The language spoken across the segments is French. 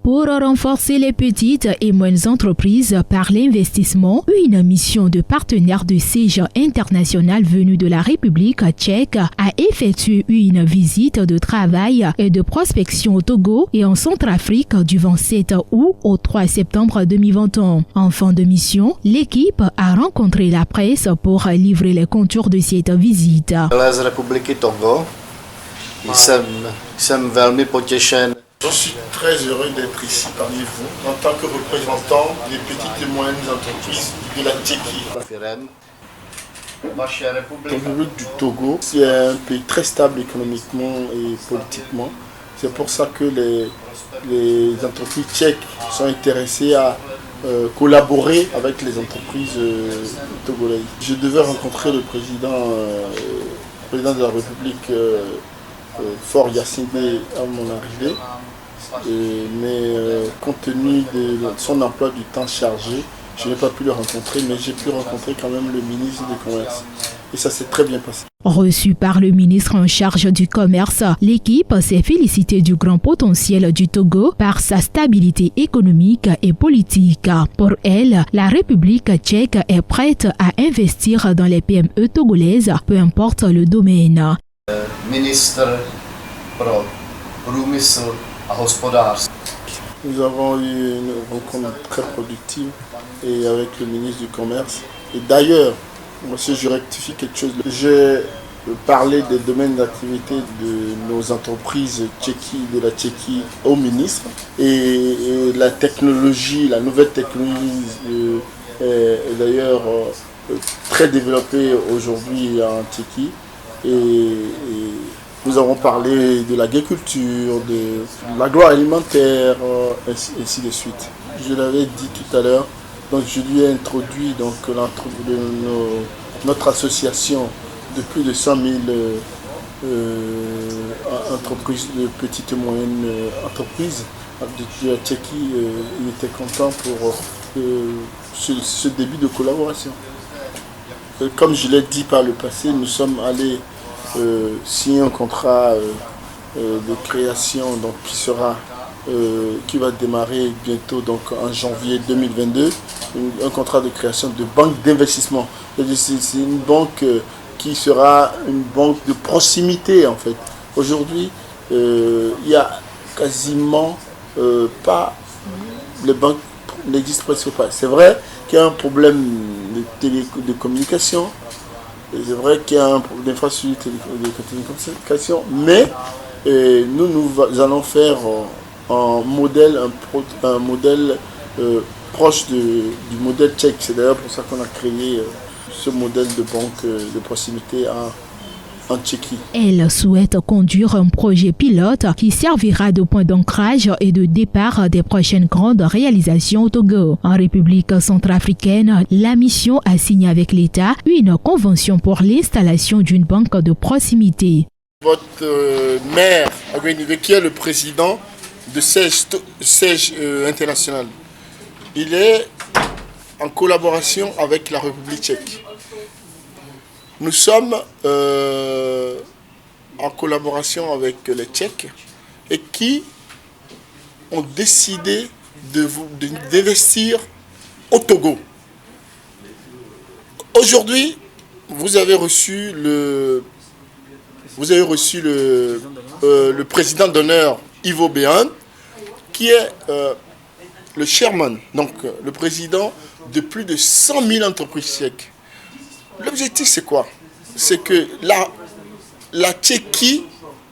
Pour renforcer les petites et moyennes entreprises par l'investissement, une mission de partenaires de siège international venu de la République tchèque a effectué une visite de travail et de prospection au Togo et en Centrafrique du 27 août au 3 septembre 2021. En fin de mission, l'équipe a rencontré la presse pour livrer les contours de cette visite. Z Republiky Togo. Jsem velmi potěšen. Je suis très heureux d'être ici parmi vous en tant que représentant des petites et moyennes entreprises de la Tchéquie. La République du Togo, c'est un pays très stable économiquement et politiquement. C'est pour ça que les entreprises tchèques sont intéressées à collaborer avec les entreprises togolaises. Je devais rencontrer le président de la République, Faure Gnassingbé, à mon arrivée. Mais compte tenu de son emploi du temps chargé, je n'ai pas pu le rencontrer, mais j'ai pu rencontrer quand même le ministre du Commerce. Et ça s'est très bien passé. Reçu par le ministre en charge du commerce, l'équipe s'est félicitée du grand potentiel du Togo par sa stabilité économique et politique. Pour elle, la République tchèque est prête à investir dans les PME togolaises, peu importe le domaine. Ministre pro průmysl a hospodářství. Nous avons eu une rencontre très productive et avec le ministre du Commerce. Et d'ailleurs, monsieur, je rectifie quelque chose. J'ai parlé des domaines d'activité de nos entreprises de la Tchéquie au ministre. Et la technologie, la nouvelle technologie est d'ailleurs très développée aujourd'hui en Tchéquie. Et nous avons parlé de l'agriculture, de l'agroalimentaire, ainsi de suite. Je l'avais dit tout à l'heure, donc je lui ai introduit donc, notre association de plus de 100 000 entreprises, de petites et moyennes entreprises de la Tchéquie. Il était content pour ce début de collaboration. Comme je l'ai dit par le passé, nous sommes allés signer un contrat de création donc, qui va démarrer bientôt donc, en janvier 2022, un contrat de création de banque d'investissement. C'est une banque qui sera une banque de proximité en fait. Aujourd'hui, il n'y a quasiment pas, les banques n'existent presque pas. C'est vrai qu'il y a un problème de communication. C'est vrai qu'il y a un problème d'infrastructure de télécommunication, mais nous allons faire un modèle proche du modèle tchèque. C'est d'ailleurs pour ça qu'on a créé ce modèle de banque de proximité en Tchéquie. Elle souhaite conduire un projet pilote qui servira de point d'ancrage et de départ des prochaines grandes réalisations au Togo. En République centrafricaine, la mission a signé avec l'État une convention pour l'installation d'une banque de proximité. Votre maire, qui est le président de SEJ International, il est en collaboration avec la République tchèque. Nous sommes en collaboration avec les Tchèques et qui ont décidé d'investir au Togo. Aujourd'hui, vous avez reçu le président d'honneur Ivo Béhan, qui est le chairman, donc le président de plus de 100 000 entreprises tchèques. L'objectif, c'est quoi? C'est que la Tchéquie,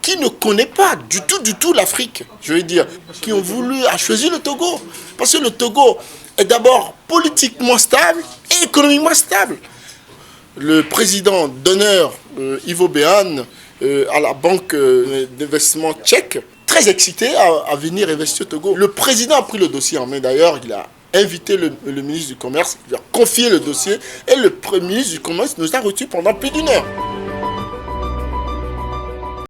qui ne connaît pas du tout l'Afrique, je veux dire, qui ont a choisi le Togo. Parce que le Togo est d'abord politiquement stable et économiquement stable. Le président d'honneur, Ivo Béhan, à la banque d'investissement tchèque, très excité à venir investir au Togo. Le président a pris le dossier en main, d'ailleurs, il a invité le ministre du Commerce, il lui a confié le dossier et le premier ministre du Commerce nous a reçus pendant plus d'1 heure.